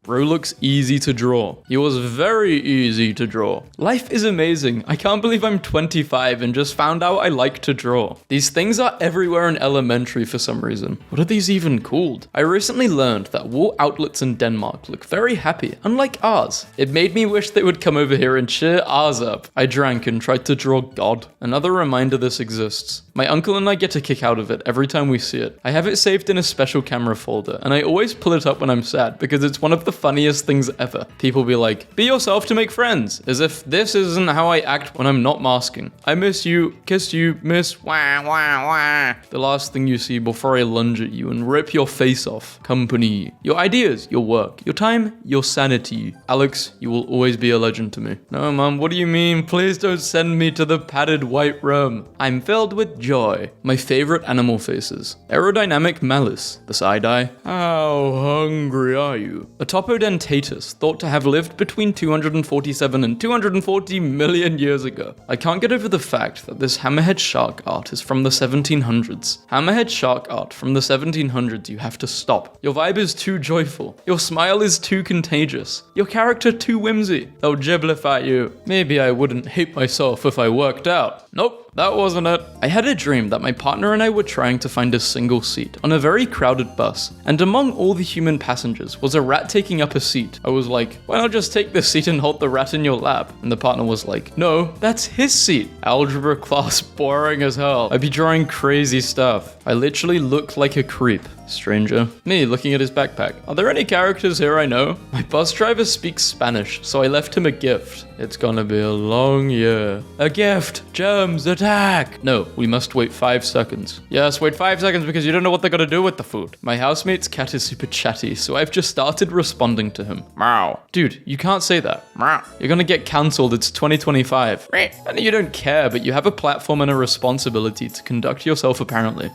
Bro looks easy to draw. He was very easy to draw. Life is amazing. I can't believe I'm 25 and just found out I like to draw. These things are everywhere in elementary for some reason. What are these even called? I recently learned that war outlets in Denmark look very happy, unlike ours. It made me wish they would come over here and cheer ours up. I drank and tried to draw God. Another reminder this exists. My uncle and I get a kick out of it every time we see it. I have it saved in a special camera folder, and I always pull it up when I'm sad because it's one of the funniest things ever. People be like, be yourself to make friends, as if this isn't how I act when I'm not masking. I miss you, kiss you, miss, wah, wah, wah. The last thing you see before I lunge at you and rip your face off. Company, your ideas, your work, your time, your sanity. Alex, you will always be a legend to me. No, Mom, what do you mean? Please don't send me to the padded white room. I'm filled with joy. My favorite animal faces. Aerodynamic malice, the side-eye. How hungry are you? A topodentatus, thought to have lived between 247 and 240 million years ago. I can't get over the fact that this hammerhead shark art is from the 1700s. Hammerhead shark art from the 1700s, you have to stop. Your vibe is too joyful. Your smile is too contagious. Your character too whimsy. They'll giblify you. Maybe I wouldn't hate myself if I worked out. Nope, that wasn't it. I had a dream that my partner and I were trying to find a single seat on a very crowded bus, and among all the human passengers was a rat taking up a seat. I was like, why not just take this seat and hold the rat in your lap? And the partner was like, no, that's his seat. Algebra class boring as hell. I'd be drawing crazy stuff. I literally looked like a creep. Stranger. Me looking at his backpack. Are there any characters here I know? My bus driver speaks Spanish, so I left him a gift. It's gonna be a long year. A gift! Germs, attack! No, we must wait 5 seconds. Yes, wait 5 seconds because you don't know what they're gonna do with the food. My housemate's cat is super chatty, so I've just started responding to him. Meow. Dude, you can't say that. Meow. You're gonna get cancelled, it's 2025. I know you don't care, but you have a platform and a responsibility to conduct yourself apparently.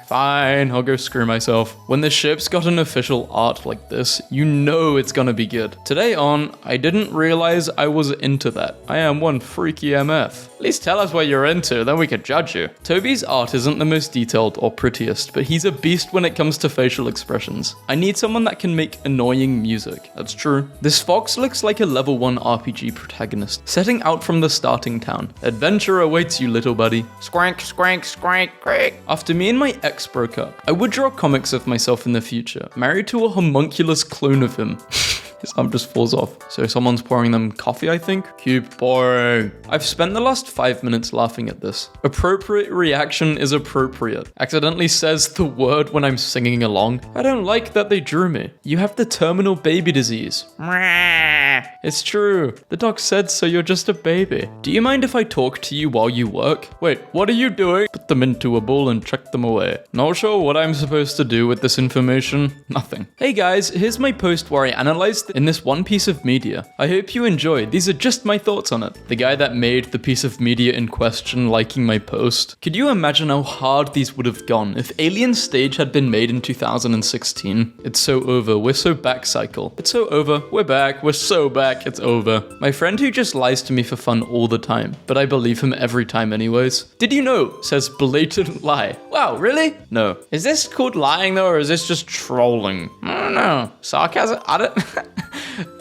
Fine, I'll go screw myself. When the ship's got an official art like this, you know it's gonna be good. Today on, I didn't realize I was into that. I am one freaky MF. At least tell us what you're into, then we could judge you. Toby's art isn't the most detailed or prettiest, but he's a beast when it comes to facial expressions. I need someone that can make annoying music. That's true. This fox looks like a level 1 RPG protagonist, setting out from the starting town. Adventure awaits you, little buddy. Squank, squank, squank, squank. After me and my ex broke up, I would draw comics of myself in the future, married to a homunculus clone of him. His arm just falls off. So someone's pouring them coffee, I think? Keep pouring. I've spent the last 5 minutes laughing at this. Appropriate reaction is appropriate. Accidentally says the word when I'm singing along. I don't like that they drew me. You have the terminal baby disease. It's true. The doc said so, you're just a baby. Do you mind if I talk to you while you work? Wait, what are you doing? Put them into a bowl and chuck them away. Not sure what I'm supposed to do with this information. Nothing. Hey guys, here's my post where I analyzed in this one piece of media. I hope you enjoyed. These are just my thoughts on it. The guy that made the piece of media in question liking my post. Could you imagine how hard these would have gone if Alien Stage had been made in 2016? It's so over. We're so back cycle. It's so over. We're back. We're so back. It's over. My friend who just lies to me for fun all the time, but I believe him every time anyways. Did you know? Says blatant lie. Wow, really? No. Is this called lying though, or is this just trolling? I don't know. Sarcasm? I don't...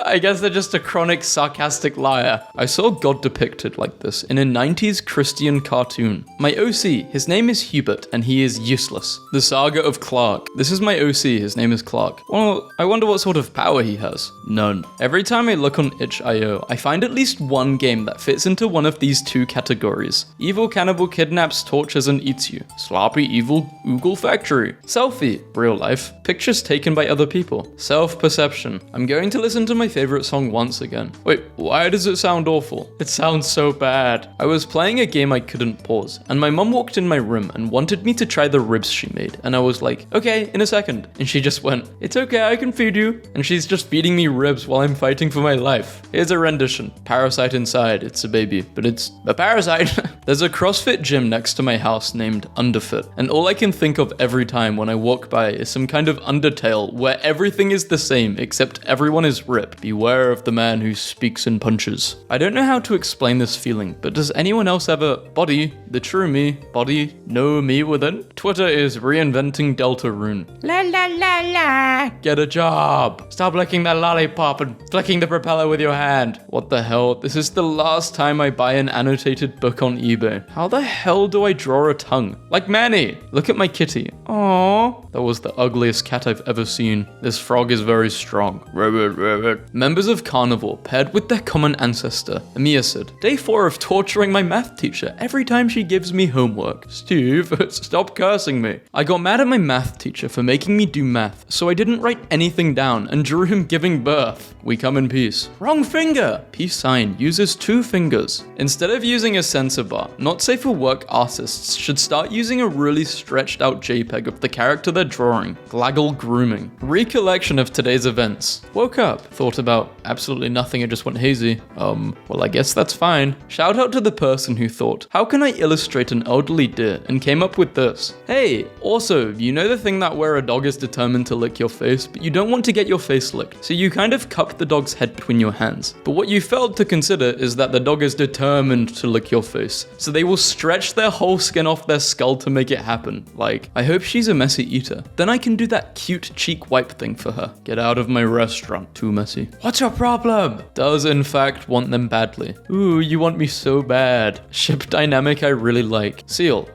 I guess they're just a chronic sarcastic liar. I saw God depicted like this in a 90s Christian cartoon. My OC, his name is Hubert and he is useless. The Saga of Clark. This is my OC, his name is Clark. Well, I wonder what sort of power he has. None. Every time I look on itch.io, I find at least one game that fits into one of these 2 categories. Evil cannibal kidnaps, tortures and eats you. Sloppy evil Google factory. Selfie, real life. Pictures taken by other people. Self-perception. I'm going to listen to my favorite song once again. Wait, why does it sound awful? It sounds so bad. I was playing a game I couldn't pause, and my mum walked in my room and wanted me to try the ribs she made, and I was like, okay, in a second. And she just went, it's okay, I can feed you. And she's just feeding me ribs while I'm fighting for my life. Here's a rendition. Parasite inside, it's a baby, but it's a parasite. There's a CrossFit gym next to my house named Underfit, and all I can think of every time when I walk by is some kind of Undertale where everything is the same except everyone is rip. Beware of the man who speaks in punches. I don't know how to explain this feeling, but does anyone else ever body the true me, body know me within? Twitter is reinventing Delta Rune. La la la la. Get a job. Stop licking that lollipop and flicking the propeller with your hand. What the hell? This is the last time I buy an annotated book on eBay. How the hell do I draw a tongue? Like Manny. Look at my kitty. Aww. That was the ugliest cat I've ever seen. This frog is very strong. Rabbit, rabbit. Members of Carnivore paired with their common ancestor, Amiacid. Day 4 of torturing my math teacher every time she gives me homework. Steve, stop cursing me. I got mad at my math teacher for making me do math, so I didn't write anything down and drew him giving birth. We come in peace. Wrong finger. Peace sign uses 2 fingers. Instead of using a censor bar, not safe for work artists should start using a really stretched out JPEG of the character they're drawing. Glaggle grooming. Recollection of today's events. Woke up, thought about absolutely nothing, I just went hazy. Well, I guess that's fine. Shout out to the person who thought, how can I illustrate an elderly deer, and came up with this. Hey, also, you know the thing that where a dog is determined to lick your face, but you don't want to get your face licked, so you kind of cup the dog's head between your hands. But what you failed to consider is that the dog is determined to lick your face, so they will stretch their whole skin off their skull to make it happen. Like, I hope she's a messy eater. Then I can do that cute cheek wipe thing for her. Get out of my restaurant. Too messy. What's your problem? Does in fact want them badly. Ooh, you want me so bad. Ship dynamic I really like. Seal.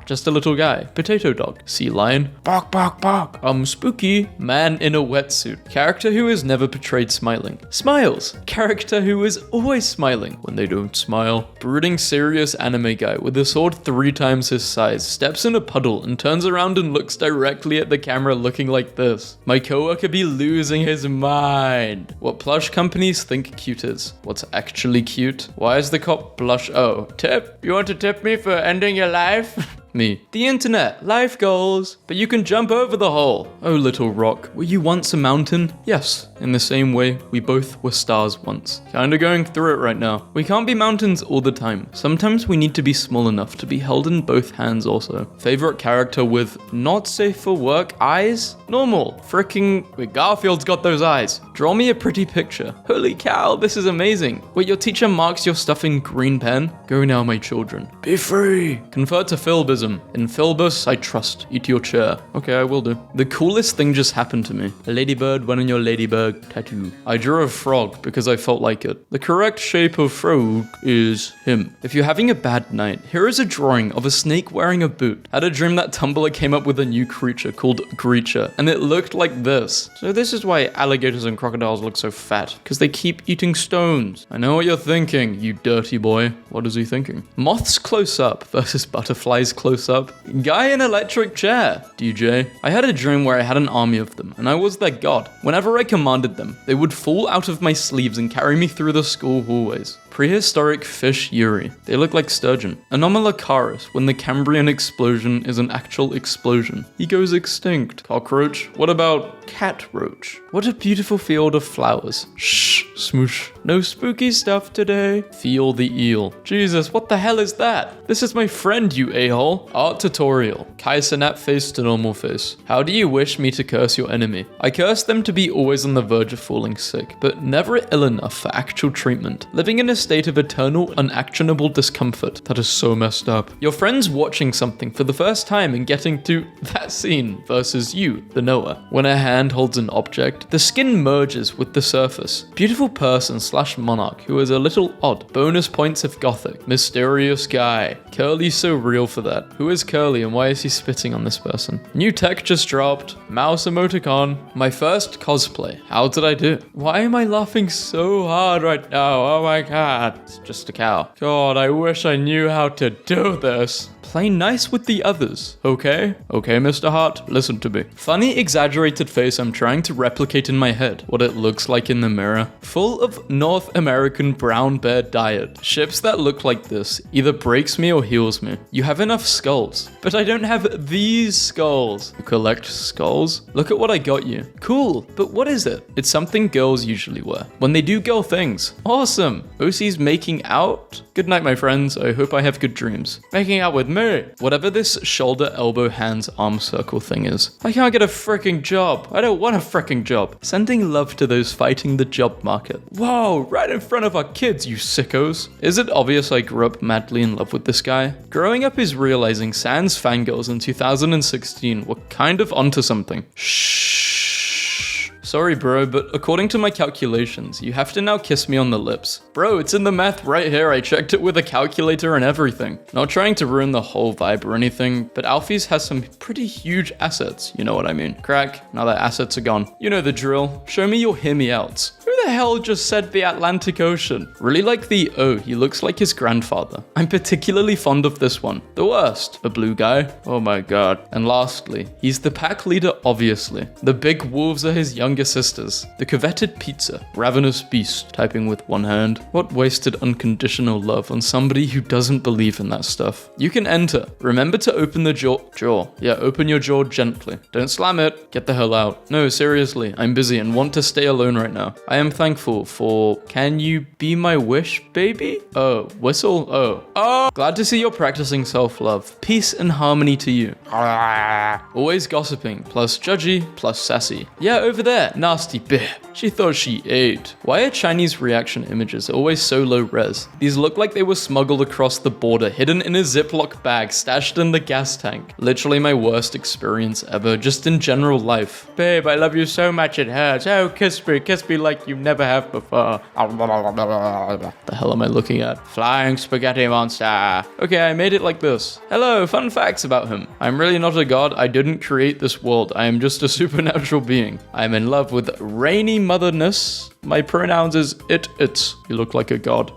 Just a little guy. Potato dog. Sea lion. Bark, bark, bark. Spooky. Man in a wetsuit. Character who is never portrayed smiling. Smiles. Character who is always smiling when they don't smile. Brooding serious anime guy with a sword 3 times his size steps in a puddle and turns around and looks directly at the camera looking like this. My coworker be losing his mind. What plush companies think cute is. What's actually cute? Why is the cop blush? Oh, tip? You want to tip me for ending your life? Me. The internet, life goals, but you can jump over the hole. Oh, little rock, were you once a mountain? Yes, in the same way, we both were stars once. Kinda going through it right now. We can't be mountains all the time. Sometimes we need to be small enough to be held in both hands also. Favorite character with not safe for work eyes? Normal. Fricking, wait, Garfield's got those eyes. Draw me a pretty picture. Holy cow, this is amazing. Wait, your teacher marks your stuff in green pen? Go now, my children. Be free. Convert to Philbism. In Philbus, I trust. Eat your chair. Okay, I will do. The coolest thing just happened to me. A ladybird went on your ladybug tattoo. I drew a frog because I felt like it. The correct shape of frog is him. If you're having a bad night, here is a drawing of a snake wearing a boot. Had a dream that Tumblr came up with a new creature called Greacher, and it looked like this. So this is why alligators and crocodiles look so fat, because they keep eating stones. I know what you're thinking, you dirty boy. What is he thinking? Moths close up versus butterflies close up. Guy in electric chair. DJ. I had a dream where I had an army of them, and I was their god. Whenever I commanded them, they would fall out of my sleeves and carry me through the school hallways. Prehistoric fish Yuri. They look like sturgeon. Anomalocaris, when the Cambrian explosion is an actual explosion. He goes extinct. Cockroach. What about cat roach? What a beautiful field of flowers. Shh, smoosh. No spooky stuff today. Feel the eel. Jesus, what the hell is that? This is my friend, you a-hole. Art tutorial. Kai Cenat face to normal face. How do you wish me to curse your enemy? I curse them to be always on the verge of falling sick, but never ill enough for actual treatment. Living in a state of eternal, unactionable discomfort. That is so messed up. Your friend's watching something for the first time and getting to that scene versus you, the knower. When a hand holds an object, the skin merges with the surface. Beautiful person / monarch who is a little odd. Bonus points if gothic. Mysterious guy. Curly's so real for that. Who is Curly and why is he spitting on this person? New tech just dropped. Mouse emoticon. My first cosplay. How did I do? Why am I laughing so hard right now? Oh my god. It's just a cow. God, I wish I knew how to do this. Play nice with the others, okay? Okay, Mr. Hart, listen to me. Funny, exaggerated face I'm trying to replicate in my head. What it looks like in the mirror. Full of North American brown bear diet. Ships that look like this either breaks me or heals me. You have enough skulls, but I don't have these skulls. You collect skulls? Look at what I got you. Cool, but what is it? It's something girls usually wear when they do girl things. Awesome. OC's making out? Good night, my friends. I hope I have good dreams. Making out with me. Whatever this shoulder, elbow, hands, arm circle thing is. I can't get a freaking job. I don't want a freaking job. Sending love to those fighting the job market. Whoa, right in front of our kids, you sickos. Is it obvious I grew up madly in love with this guy? Growing up is realizing Sans fangirls in 2016 were kind of onto something. Shh. Sorry bro, but according to my calculations, you have to now kiss me on the lips. Bro, it's in the math right here, I checked it with a calculator and everything. Not trying to ruin the whole vibe or anything, but Alfie's has some pretty huge assets, you know what I mean. Crack, now that assets are gone. You know the drill, show me your hear me outs. Who the hell just said the Atlantic Ocean? Really like the, oh, he looks like his grandfather. I'm particularly fond of this one. The worst, a blue guy. Oh my god. And lastly, he's the pack leader obviously. The big wolves are his younger sisters. The coveted pizza, ravenous beast, typing with one hand. What wasted unconditional love on somebody who doesn't believe in that stuff. You can enter. Remember to open the jaw. Yeah, open your jaw gently. Don't slam it. Get the hell out. No, seriously, I'm busy and want to stay alone right now. I am thankful for, can you be my wish, baby? Oh, whistle? Oh. Glad to see you're practicing self-love. Peace and harmony to you. Always gossiping, plus judgy, plus sassy. Yeah, over there. Nasty bitch. She thought she ate. Why are Chinese reaction images always so low res? These look like they were smuggled across the border, hidden in a Ziploc bag, stashed in the gas tank. Literally my worst experience ever, just in general life. Babe, I love you so much it hurts. Oh, kiss me like you never have before. The hell am I looking at? Flying spaghetti monster. Okay, I made it like this. Hello, fun facts about him. I'm really not a god. I didn't create this world. I am just a supernatural being. I'm in love with rainy motherness. My pronouns is it's. You look like a god.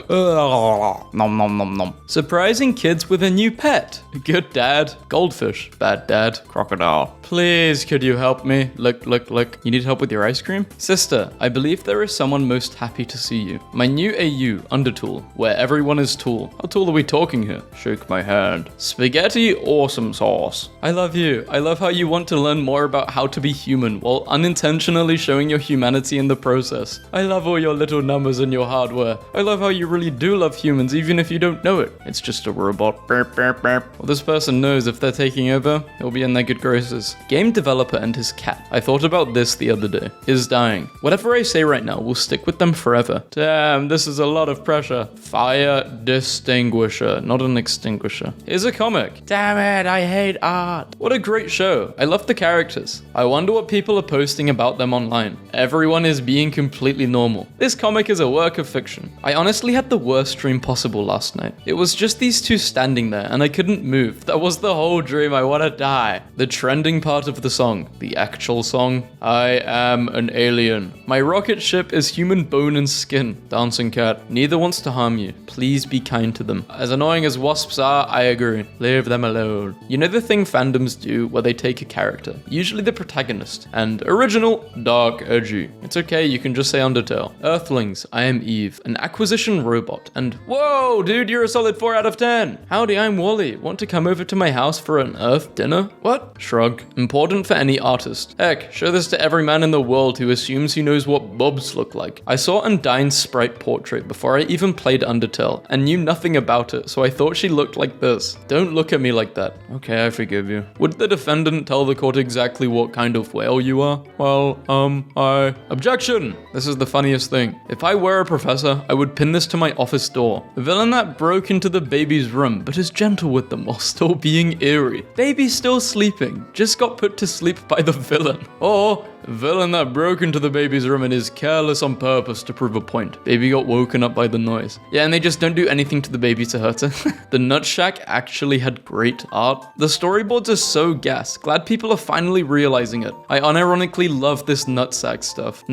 Nom nom nom nom. Surprising kids with a new pet. Good dad. Goldfish. Bad dad. Crocodile. Please, could you help me? Look. You need help with your ice cream? Sister, I believe there is someone most happy to see you. My new AU, Undertale, where everyone is tall. How tall are we talking here? Shake my hand. Spaghetti awesome sauce. I love you. I love how you want to learn more about how to be human while unintentionally showing your humanity in the process. I love all your little numbers and your hardware. I love how you really do love humans even if you don't know it. It's just a robot. Burp, burp, burp. Well, this person knows if they're taking over, he'll be in their good graces. Game developer and his cat. I thought about this the other day. Is dying. Whatever I say right now will stick with them forever. Damn, this is a lot of pressure. Fire distinguisher, not an extinguisher. Here's a comic. Damn it, I hate art. What a great show. I love the characters. I wonder what people are posting about them online. Everyone is being completely normal. This comic is a work of fiction. I honestly had the worst dream possible last night. It was just these two standing there and I couldn't move. That was the whole dream. I want to die. The trending part of the song, the actual song, I am an alien. My rocket ship is human bone and skin. Dancing cat. Neither wants to harm you. Please be kind to them. As annoying as wasps are, I agree. Leave them alone. You know the thing fandoms do where they take a character, usually the protagonist, and original, dark, edgy. It's okay, you can just say Undertale. Earthlings, I am Eve, an acquisition robot, and whoa, dude, you're a solid 4 out of 10. Howdy, I'm Wally. Want to come over to my house for an Earth dinner? What? Shrug. Important for any artist. Heck, show this to every man in the world who assumes he knows what bobs look like. I saw Undyne's sprite portrait before I even played Undertale, and knew nothing about it, so I thought she looked like this. Don't look at me like that. Okay, I forgive you. Would the defendant tell the court exactly what kind of whale you are? Well, Objection! This is the funniest thing. If I were a professor, I would pin this to my office door. The villain that broke into the baby's room, but is gentle with them while still being eerie. Baby's still sleeping, just got put to sleep by the villain. Or, villain that broke into the baby's room and is careless on purpose to prove a point. Baby got woken up by the noise. Yeah, and they just don't do anything to the baby to hurt her. The Nut Shack actually had great art. The storyboards are so gas. Glad people are finally realizing it. I unironically love this nutsack stuff.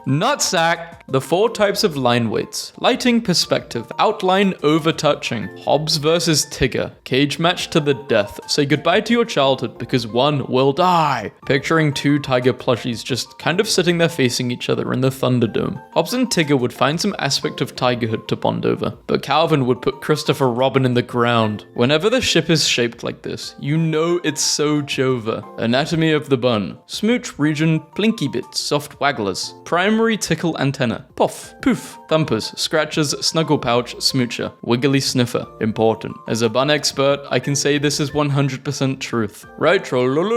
Nutsack! The 4 types of line weights. Lighting, perspective, outline, overtouching. Hobbs versus Tigger. Cage match to the death. Say goodbye to your childhood because one will die. Picturing 2 tiger plushies just kind of sitting there facing each other in the Thunderdome. Hobbs and Tigger would find some aspect of tigerhood to bond over, but Calvin would put Christopher Robin in the ground. Whenever the ship is shaped like this, you know it's so Jova. Anatomy of the bun. Smooch region, plinky bits, soft wagglers. Prime primary tickle antenna. Puff, poof, thumpers, scratches, snuggle pouch, smoocher, wiggly sniffer. Important. As a bun expert, I can say this is 100% truth. Right troll on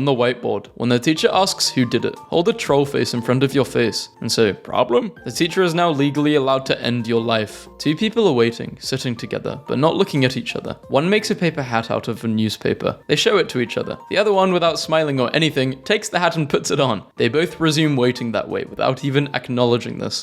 the whiteboard. When the teacher asks who did it, hold a troll face in front of your face and say, problem? The teacher is now legally allowed to end your life. Two people are waiting, sitting together, but not looking at each other. One makes a paper hat out of a newspaper. They show it to each other. The other one, without smiling or anything, takes the hat and puts it on. They both resume waiting that way without even acknowledging this.